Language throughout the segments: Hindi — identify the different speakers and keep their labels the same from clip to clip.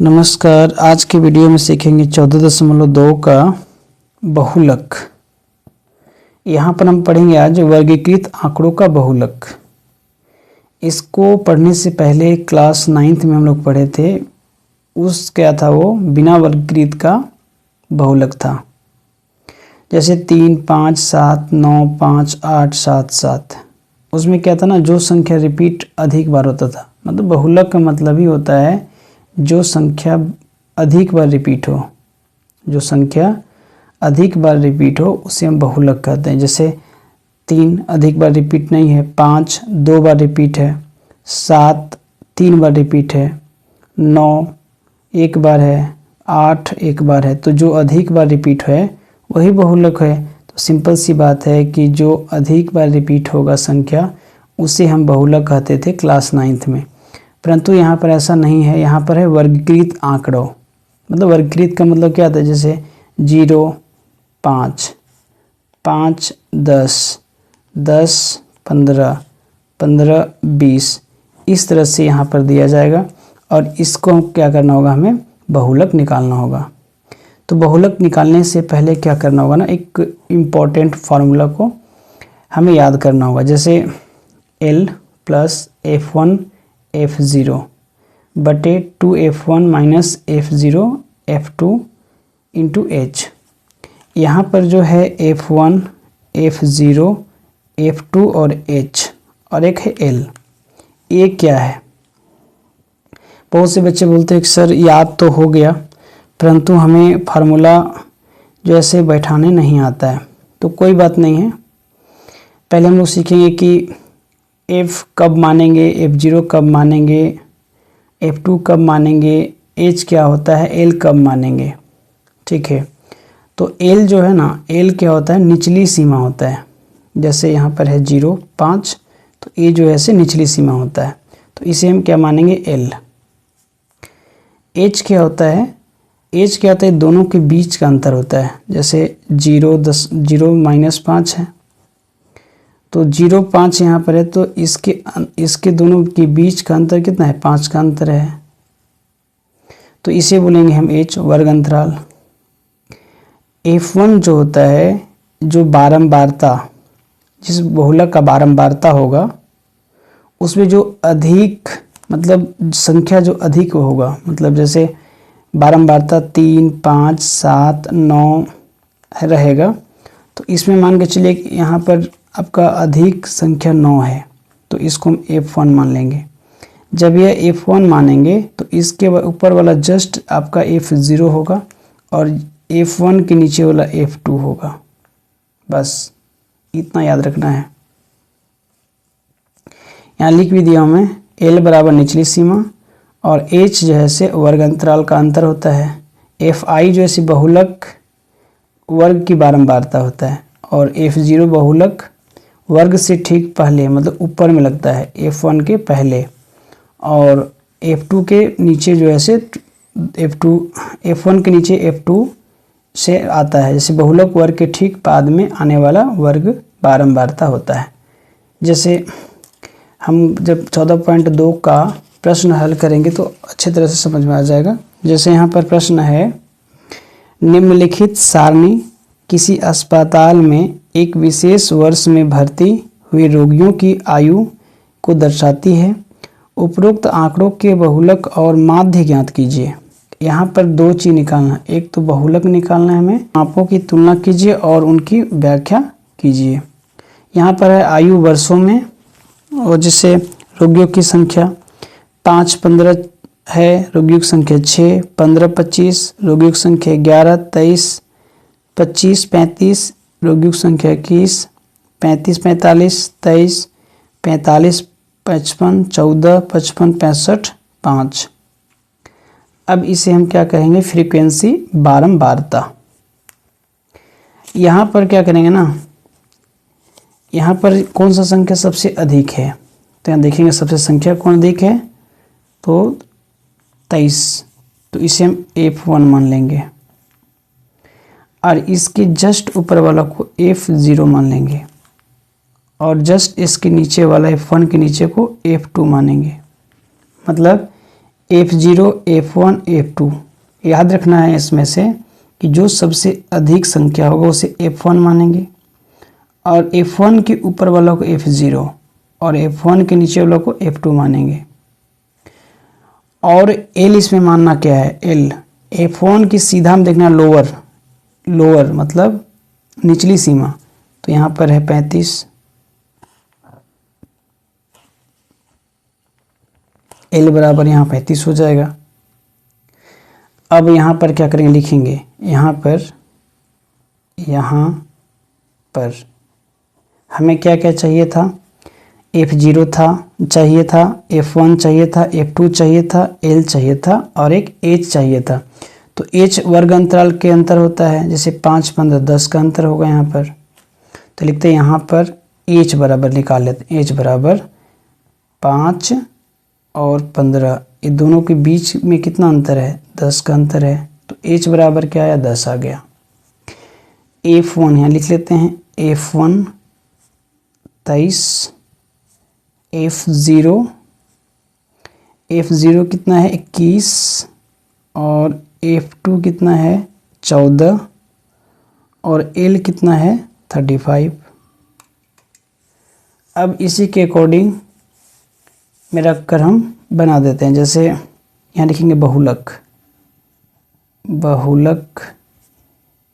Speaker 1: नमस्कार। आज के वीडियो में सीखेंगे 14.2 का बहुलक। यहाँ पर हम पढ़ेंगे आज वर्गीकृत आंकड़ों का बहुलक। इसको पढ़ने से पहले क्लास 9th में हम लोग पढ़े थे। क्या था वो बिना वर्गीकृत का बहुलक था। जैसे 3, 5, 7, 9, 5, 8, 7, 7। उसमें क्या था ना, जो संख्या रिपीट अधिक बार होता था। मतलब बहुलक का मतलब ही होता है जो संख्या अधिक बार रिपीट हो। जो संख्या अधिक बार रिपीट हो उसे हम बहुलक कहते हैं। जैसे 3 अधिक बार रिपीट नहीं है, 5 2 बार रिपीट है, 7 3 बार रिपीट है, 9 1 बार है, 8 1 बार है। तो जो अधिक बार रिपीट है वही बहुलक है। तो सिंपल सी बात है कि जो अधिक बार रिपीट होगा संख्या उसे हम बहुलक कहते थे क्लास 9th में। परंतु यहाँ पर ऐसा नहीं है। यहाँ पर है वर्गीकृत आंकड़ों। मतलब वर्गीकृत का मतलब क्या आता है, जैसे 0 5, 5 10, 10 15, 15 20, इस तरह से यहाँ पर दिया जाएगा। और इसको क्या करना होगा, हमें बहुलक निकालना होगा। तो बहुलक निकालने से पहले क्या करना होगा ना, एक इम्पॉर्टेंट फार्मूला को हमें याद करना होगा। जैसे L प्लस F1 F0 बटे 2F1 minus F0 F2 into H। यहाँ पर जो है F1 F0 F2 और H और एक है L। ये क्या है? बहुत से बच्चे बोलते हैं कि सर याद तो हो गया परंतु हमें फार्मूला जो ऐसे बैठाने नहीं आता है। तो कोई बात नहीं है। पहले हम लोग सीखेंगे कि F कब मानेंगे, F0 कब मानेंगे, F2 कब मानेंगे, H क्या होता है, L कब मानेंगे। ठीक है। तो L जो है ना, L क्या होता है, निचली सीमा होता है। जैसे यहाँ पर है 0 5, तो ये जो है से निचली सीमा होता है। तो इसे हम क्या मानेंगे, L। H क्या होता है, H क्या होता है, दोनों के बीच का अंतर होता है। जैसे 0 10 0 माइनस 5 है, तो 0 5 यहाँ पर है, तो इसके दोनों के बीच का अंतर कितना है, 5 का अंतर है। तो इसे बोलेंगे हम H, वर्ग अंतराल। F1 जो होता है, जो बारंबारता, जिस बहुलक का बारंबारता होगा उसमें जो अधिक, मतलब संख्या जो अधिक होगा, मतलब जैसे बारंबारता 3 5 7 9 रहेगा, तो इसमें मान के चलिए यहाँ पर आपका अधिक संख्या 9 है, तो इसको हम F1 मान लेंगे। जब यह F1 मानेंगे तो इसके ऊपर वाला जस्ट आपका F0 होगा और F1 के नीचे वाला F2 होगा। बस इतना याद रखना है। यहाँ लिख भी दिया हमें, L बराबर निचली सीमा और H जो है से वर्ग अंतराल का अंतर होता है। Fi जो है बहुलक वर्ग की बारंबारता होता है और F0 बहुलक वर्ग से ठीक पहले, मतलब ऊपर में लगता है, F1 के पहले, और F2 के नीचे जो है से F1 के नीचे F2 से आता है। जैसे बहुलक वर्ग के ठीक बाद में आने वाला वर्ग बारंबारता होता है। जैसे हम जब 14.2 का प्रश्न हल करेंगे तो अच्छे तरह से समझ में आ जाएगा। जैसे यहाँ पर प्रश्न है, निम्नलिखित सारणी किसी अस्पताल में एक विशेष वर्ष में भर्ती हुए रोगियों की आयु को दर्शाती है। उपरोक्त आंकड़ों के बहुलक और माध्य ज्ञात कीजिए। यहाँ पर 2 चीज़ निकालना, एक तो बहुलक निकालना है हमें, आंकड़ों की तुलना कीजिए और उनकी व्याख्या कीजिए। यहाँ पर है आयु वर्षों में, और जैसे रोगियों की संख्या 5 15 है, रोगियों की संख्या 6 15 25, रोगियों की संख्या 11 23 25 35, रोगियों की संख्या 21 35 45 23 45 55 14 55 65 5। अब इसे हम क्या कहेंगे, फ्रीक्वेंसी, बारंबारता। यहाँ पर क्या करेंगे ना, यहाँ पर कौन सा संख्या सबसे अधिक है, तो यहाँ देखेंगे सबसे संख्या कौन अधिक है, तो 23, तो इसे हम F1 मान लेंगे और इसके जस्ट ऊपर वाला को F0 मान लेंगे और जस्ट इसके नीचे वाला F1 के नीचे को F2 मानेंगे। मतलब F0, F1, F2। याद रखना है इसमें से कि जो सबसे अधिक संख्या होगा उसे F1 मानेंगे और F1 के ऊपर वाला को F0 और F1 के नीचे वाला को F2 मानेंगे। और L इसमें मानना क्या है, L F1 की सीधा हम देखना लोअर मतलब निचली सीमा, तो यहाँ पर है 35, L बराबर यहाँ 35 हो जाएगा। अब यहाँ पर क्या करेंगे, लिखेंगे यहाँ पर हमें क्या क्या चाहिए था, F0 चाहिए था, F1 चाहिए था, F2 चाहिए था, L चाहिए था और एक H चाहिए था। तो H वर्ग अंतराल के अंतर होता है, जैसे 5, 15, 10 का अंतर होगा यहाँ पर। तो लिखते हैं यहाँ पर H बराबर निकाल लेते हैं, H बराबर 5 और 15, ये दोनों के बीच में कितना अंतर है, 10 का अंतर है। तो H बराबर क्या आया, 10 आ गया। F1 यहाँ लिख लेते हैं, F1 23, F0 कितना है 21 और F2 कितना है 14 और L कितना है 35। अब इसी के अकॉर्डिंग में रखकर हम बना देते हैं, जैसे यहाँ लिखेंगे बहुलक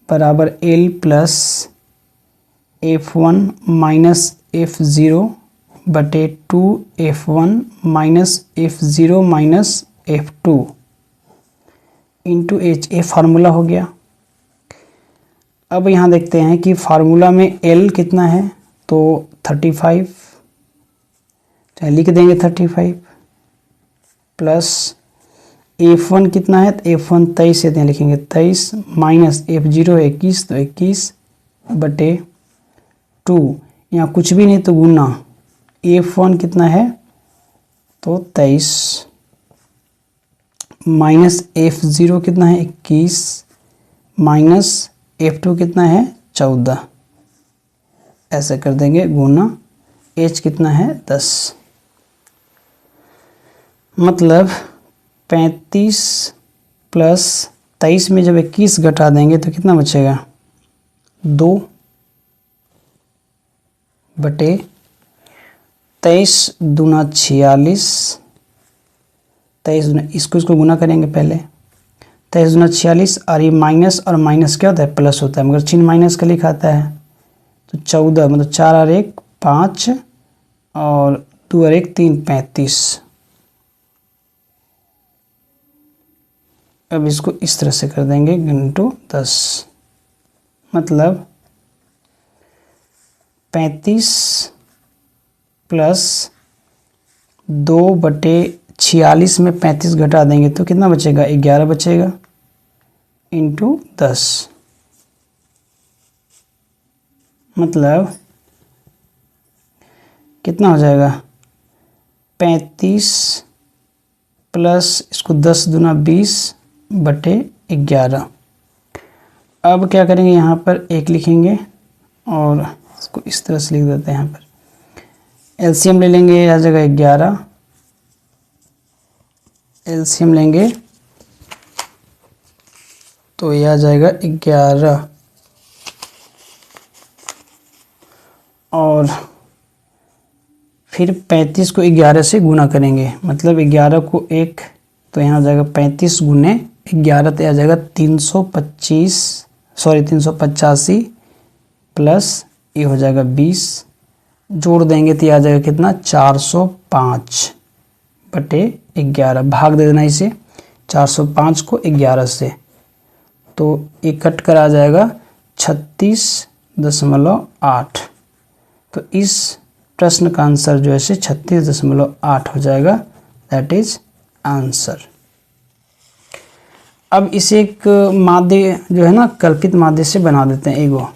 Speaker 1: बराबर L plus F1 minus F0 बटे 2F1 minus F0 minus F2 into H, ये फार्मूला हो गया। अब यहाँ देखते हैं कि फार्मूला में L कितना है, तो 35, चाहे लिख देंगे 35 प्लस F1 कितना है, तो F1 23 है, तो लिखेंगे 23 माइनस F0 21, तो 21 बटे 2, यहाँ कुछ भी नहीं तो गुना, F1 कितना है तो 23 माइनस F0 कितना है 21 माइनस F2 कितना है 14, ऐसे कर देंगे गुना H कितना है 10। मतलब 35 प्लस 23 में जब 21 घटा देंगे तो कितना बचेगा, 2 बटे 23 दूना 46, 23 दूना इसको गुना करेंगे पहले, 23 दूना 46 और ये माइनस और माइनस क्या होता है, प्लस होता है, मगर चिन्ह माइनस का लिखा आता है। तो 14 मतलब 4 और 1 5 और 2 और 1 3, 35। अब इसको इस तरह से कर देंगे इंटू 10, मतलब 35 प्लस 2 बटे 46 में 35 घटा देंगे तो कितना बचेगा, 11 बचेगा इंटू 10। मतलब कितना हो जाएगा, 35 प्लस इसको 10 दूना 20 बटे 11। अब क्या करेंगे, यहाँ पर 1 लिखेंगे और इसको इस तरह से लिख देते हैं। यहाँ पर एलसीएम ले लेंगे, आ जाएगा 11, एलसीएम लेंगे तो यह आ जाएगा 11 और फिर 35 को 11 से गुना करेंगे, मतलब 11 को 1 तो यहाँ आ जाएगा 35 गुने 11 तो आ जाएगा 385 प्लस ये हो जाएगा 20, जोड़ देंगे तो आ जाएगा कितना, 405 बटे 11, भाग दे देना इसे 405 को 11 से, तो ये कट कर आ जाएगा 36.8। तो इस प्रश्न का आंसर जो है 36.8 हो जाएगा, दैट इज आंसर। अब इसे एक माध्य जो है ना, कल्पित माध्य से बना देते हैं एगो,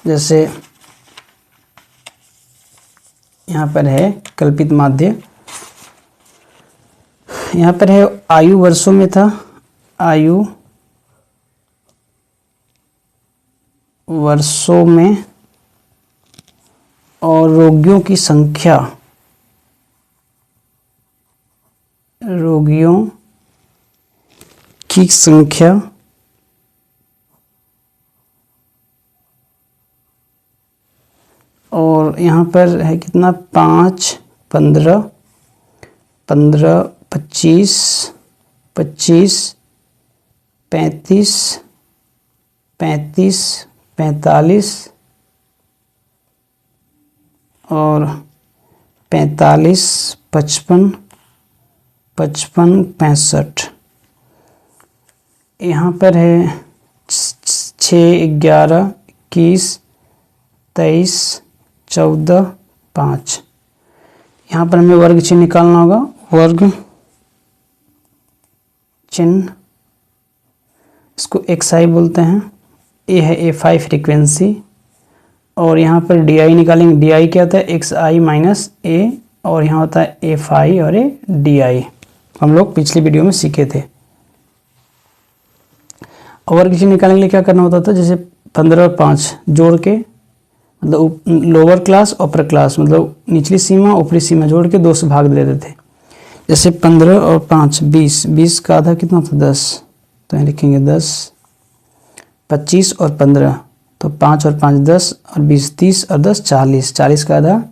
Speaker 1: जैसे यहाँ पर है कल्पित माध्य, यहाँ पर है आयु वर्षों में था, आयु वर्षों में और रोगियों की संख्या रोगियों की संख्या और यहाँ पर है कितना 5, 15, 15, 25, 25, 35, 35, 45 और 45, 55, 55, 65। यहाँ पर है 6, 11, 21, 23, 14, 5। यहाँ पर हमें वर्ग चिन्ह निकालना होगा। वर्ग चिन्ह, इसको xi बोलते हैं। ए है A5 फ्रीक्वेंसी और यहाँ पर di निकालेंगे। di क्या होता है xi माइनस a और यहाँ होता है A5 और a di। हम लोग पिछली वीडियो में सीखे थे। वर्ग चिन्ह निकालने के लिए क्या करना होता था, जैसे 15 और 5 जोड़ के, मतलब लोअर क्लास अपर क्लास, मतलब निचली सीमा ऊपरी सीमा जोड़ के 2 से भाग देते थे। जैसे 15 और 5 20, 20 का आधा कितना होता है 10, तो यहाँ लिखेंगे 10। 25 और 15, तो 5 और 5 10 और 20 30 और 10 40, 40 का आधा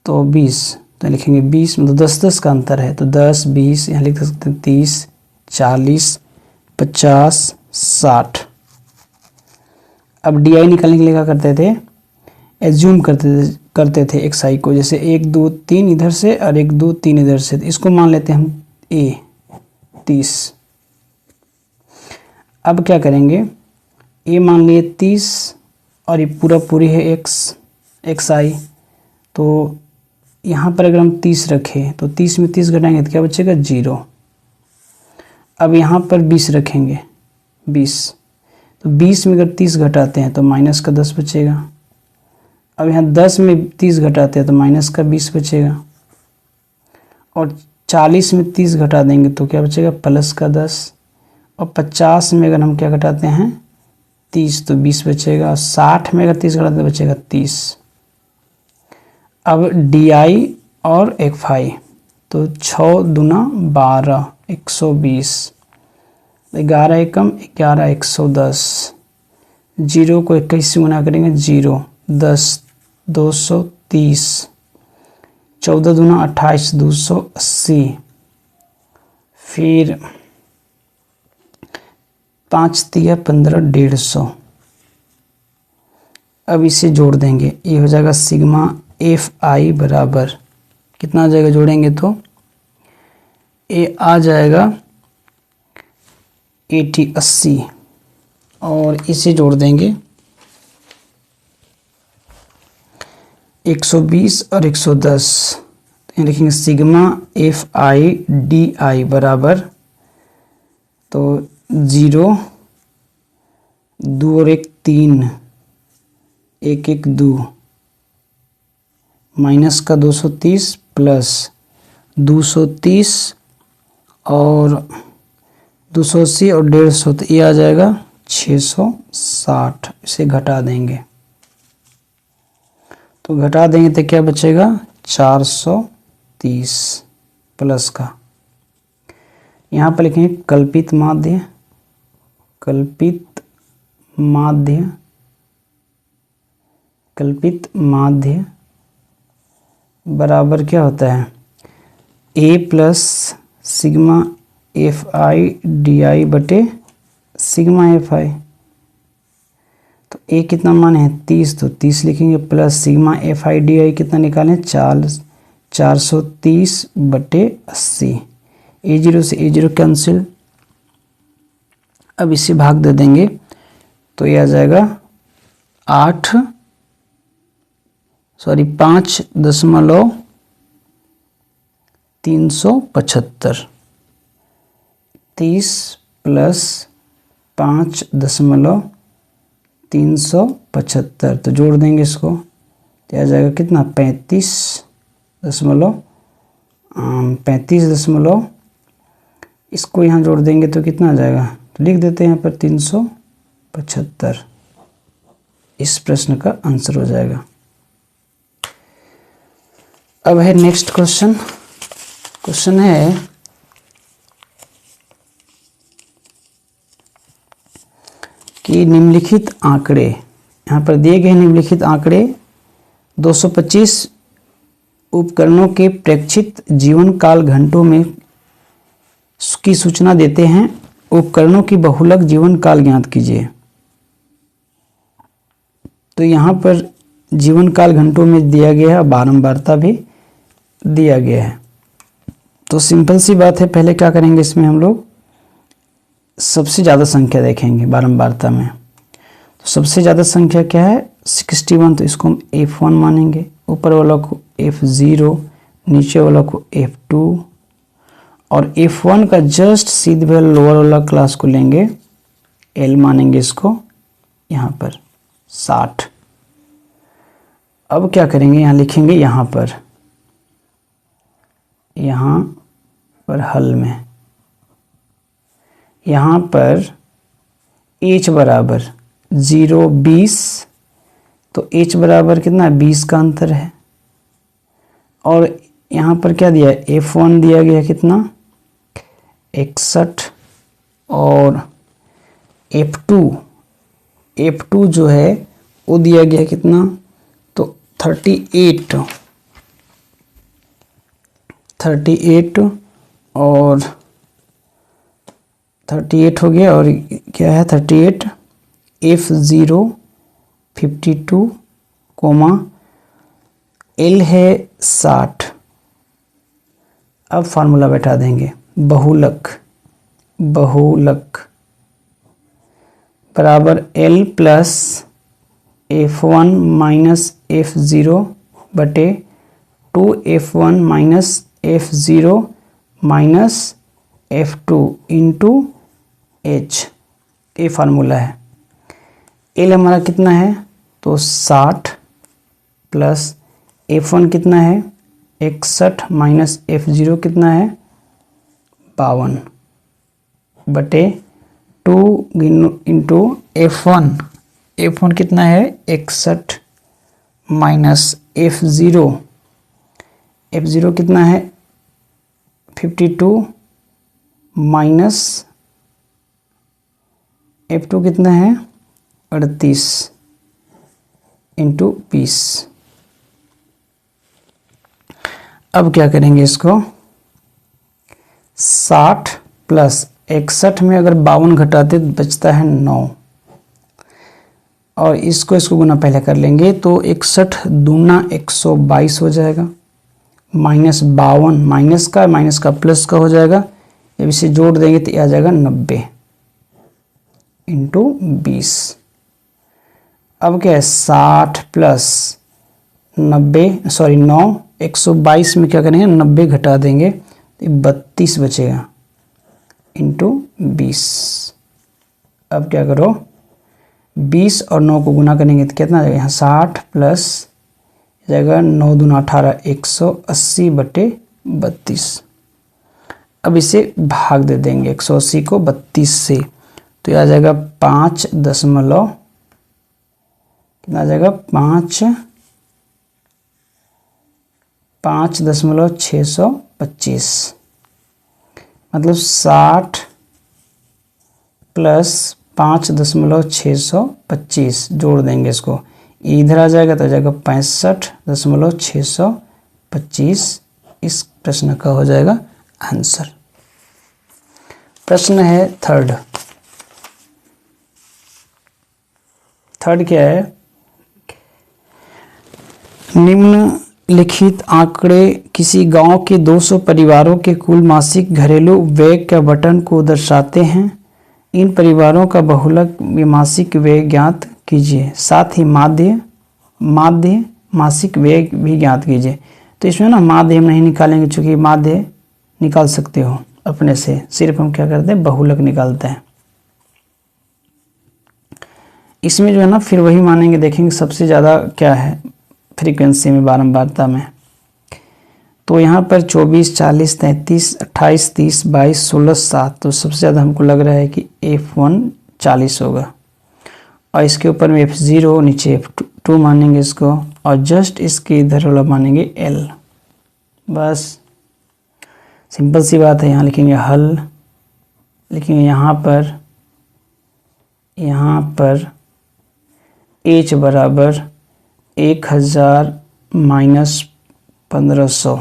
Speaker 1: तो 20, तो लिखेंगे 20, मतलब 10 10 का अंतर है, तो 10 20, यहाँ लिख सकते हैं 30 40 50 60। अब डी आई निकालने के लिए क्या करते थे, एज्यूम करते थे xi को, जैसे 1 2 3 इधर से और 1 2 3 इधर से, तो इसको मान लेते हैं हम a 30। अब क्या करेंगे, a मान लिए 30 और ये पूरी है xi, तो यहाँ पर अगर हम 30 रखें तो 30 में 30 घटाएंगे तो क्या बचेगा 0। अब यहाँ पर 20 रखेंगे 20, तो 20 में अगर 30 घटाते हैं तो माइनस का 10 बचेगा। अब यहाँ 10 में 30 घटाते हैं तो माइनस का 20 बचेगा और 40 में 30 घटा देंगे तो क्या बचेगा प्लस का 10 और 50 में अगर हम क्या घटाते हैं 30 तो 20 बचेगा और 60 में अगर 30 घटाते तो बचेगा 30। अब di और xi, तो 6 दूना 12 120, 11 एकम 11 110, 0 को 21 से गुना करेंगे 0 10 230, 14 दूना 28 280, फिर 5 तिया 15 150। अब इसे जोड़ देंगे, ये हो जाएगा सिग्मा fi बराबर कितना आ जाएगा, जोड़ेंगे तो ए आ जाएगा 80 और इसे जोड़ देंगे 120 और 110, तो यहाँ लिखेंगे सिग्मा fi di बराबर, तो 0 2 और 1 3 1 1 2 माइनस का 230 प्लस 230 और 280 और 150, तो ये आ जाएगा 660। इसे घटा देंगे तो घटा देंगे तो क्या बचेगा 430 प्लस का, यहाँ पर लिखेंगे कल्पित माध्य, कल्पित माध्य, कल्पित माध्य बराबर क्या होता है a plus sigma fi di बटे सिग्मा fi। तो a कितना मान है 30, तो 30 लिखेंगे प्लस सिग्मा fi di कितना निकालें 430 बटे 80, a0 से a0 कैंसिल। अब इसे भाग दे देंगे तो ये आ जाएगा 5.375, 30 प्लस 5.375, तो जोड़ देंगे इसको तो आ जाएगा कितना 35 इसको यहाँ जोड़ देंगे तो कितना आ जाएगा, तो लिख देते हैं यहाँ पर 375। इस प्रश्न का आंसर हो जाएगा। अब है नेक्स्ट क्वेश्चन, क्वेश्चन है कि निम्नलिखित आंकड़े, यहाँ पर दिए गए निम्नलिखित आंकड़े 225 उपकरणों के प्रेक्षित जीवन काल घंटों में की सूचना देते हैं। उपकरणों की बहुलक जीवन काल ज्ञात कीजिए। तो यहाँ पर जीवन काल घंटों में दिया गया है, बारंबारता भी दिया गया है। तो सिंपल सी बात है, पहले क्या करेंगे, इसमें हम लोग सबसे ज़्यादा संख्या देखेंगे बारंबारता में। तो सबसे ज़्यादा संख्या क्या है, 61, तो इसको हम F1 मानेंगे। ऊपर वाला को F0, नीचे वाला को F2, और F1 का जस्ट सीधे वाला लोअर वाला क्लास को लेंगे L मानेंगे इसको, यहाँ पर 60। अब क्या करेंगे, यहाँ लिखेंगे, यहाँ पर हल में, यहाँ पर h बराबर 0, 20, तो h बराबर कितना, 20 का अंतर है। और यहाँ पर क्या दिया है, F1 दिया गया कितना, 61, और F2 जो है वो दिया गया कितना, तो 38, और 38 हो गया, और क्या है 38, F0 52, L है 60। अब फार्मूला बैठा देंगे, बहुलक बराबर L plus F1 minus F0 बटे 2F1 minus F0 minus F2 into H, ये फार्मूला है। L हमारा कितना है, तो 60 प्लस F1 कितना है, 61 माइनस F0 कितना है, 52 बटे 2 इंटू F1 कितना है, 61 माइनस F0 कितना है, 52 माइनस F2 कितना है, 38 इंटू 20। अब क्या करेंगे, इसको 60 प्लस 61 में अगर 52 घटाते तो बचता है 9, और इसको गुना पहले कर लेंगे, तो 61 दूना 122 हो जाएगा, माइनस 52, माइनस का प्लस का हो जाएगा। जब इसे जोड़ देंगे तो आ जाएगा 90 इंटू 20। अब क्या है, 60 प्लस 9, 122 में क्या करेंगे, 90 घटा देंगे तो 32 बचेगा इंटू 20। अब क्या करो, 20 और 9 को गुना करेंगे तो कितना जाएगा, यहाँ 60 प्लस जाएगा 9 दूना 18, 180 बटे 32। अब इसे भाग दे देंगे 180 को 32 से, तो यह आ जाएगा 5 दशमलव कितना आ जाएगा, 5.625, मतलब 60 प्लस 5.625 जोड़ देंगे इसको, इधर आ जाएगा तो आ जाएगा 65.625। इस प्रश्न का हो जाएगा आंसर। प्रश्न है थर्ड क्या है, निम्नलिखित आंकड़े किसी गांव के 200 परिवारों के कुल मासिक घरेलू व्यय का बटन को दर्शाते हैं। इन परिवारों का बहुलक मासिक व्यय ज्ञात कीजिए, साथ ही माध्य मासिक व्यय भी ज्ञात कीजिए। तो इसमें ना माध्य हम नहीं निकालेंगे, चूंकि माध्य निकाल सकते हो अपने से, सिर्फ हम क्या करते हैं, बहुलक निकालते हैं। इसमें जो है ना फिर वही मानेंगे, देखेंगे सबसे ज़्यादा क्या है फ्रीक्वेंसी में, बारंबारता में। तो यहाँ पर 24, 40, 33, 28, 30, 22, 16, 7, तो सबसे ज़्यादा हमको लग रहा है कि F1 40 होगा, और इसके ऊपर में F0, नीचे F2 मानेंगे इसको, और जस्ट इसके इधर वाला मानेंगे L, बस। सिंपल सी बात है, यहाँ लिखेंगे हल, लिखेंगे यहाँ पर h बराबर 1000 माइनस 1500।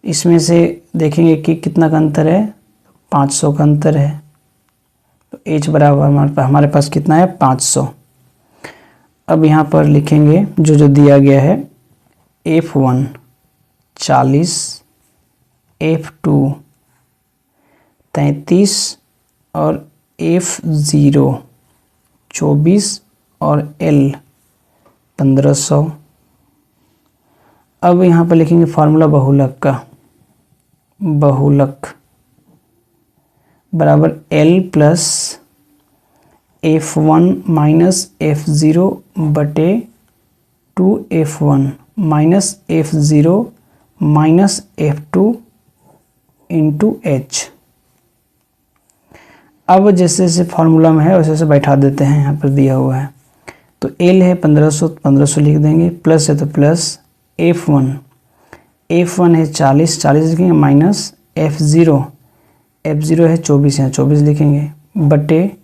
Speaker 1: इसमें से देखेंगे कि कितना का अंतर है, 500 का अंतर है। तो h बराबर हमारे पास कितना है, 500। अब यहाँ पर लिखेंगे जो दिया गया है, F1 40, F2 33 और F0 24 और L 1500। अब यहाँ पर लिखेंगे फार्मूला बहुलक का, बहुलक बराबर L plus F1 minus F0 बटे 2F1 minus F0 minus F2 into H। अब जैसे जैसे फार्मूला में है वैसे वैसे बैठा देते हैं, यहाँ पर दिया हुआ है। तो L है 1500, 1500 लिख देंगे, प्लस है तो प्लस F1 है 40, 40 लिखेंगे, माइनस F0 है 24, यहाँ 24 लिखेंगे, बटे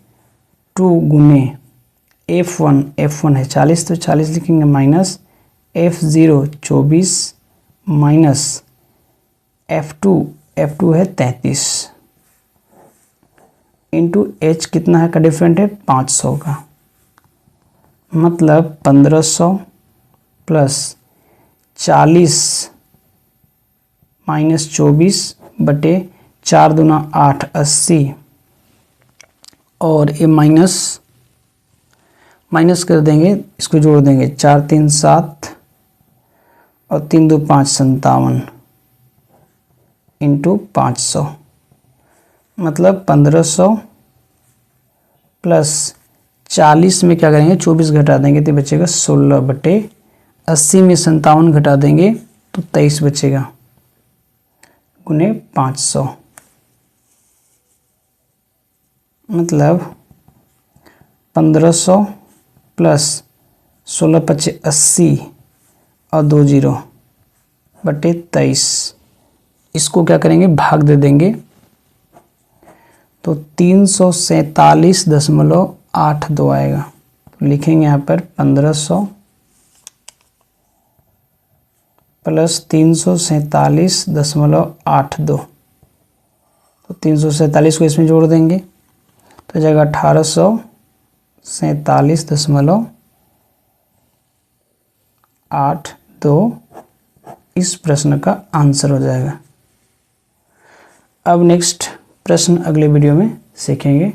Speaker 1: 2 गुने F1 है 40 तो 40 लिखेंगे, माइनस F0 24 माइनस F2 है 33 इंटू H कितना है का डिफरेंट है, 500 का। मतलब 1500 प्लस 40 माइनस 24 बटे 4 दूना 8 80 और ये माइनस कर देंगे, इसको जोड़ देंगे, 4 3 7 और 3 2 5 57 इंटू 500। मतलब 1500 प्लस 40 में क्या करेंगे, 24 घटा देंगे तो बचेगा 16 बटे 80 में 57 घटा देंगे तो 23 बचेगा, गुने 500। मतलब 1500 प्लस 16 पचे 80 और 2 0 बटे 23। इसको क्या करेंगे, भाग दे देंगे तो 347.82 आएगा। तो लिखेंगे यहाँ पर 1500 प्लस 347.82। तो 347 को इसमें जोड़ देंगे तो जाएगा 1847.82। इस प्रश्न का आंसर हो जाएगा। अब नेक्स्ट प्रश्न अगले वीडियो में सीखेंगे।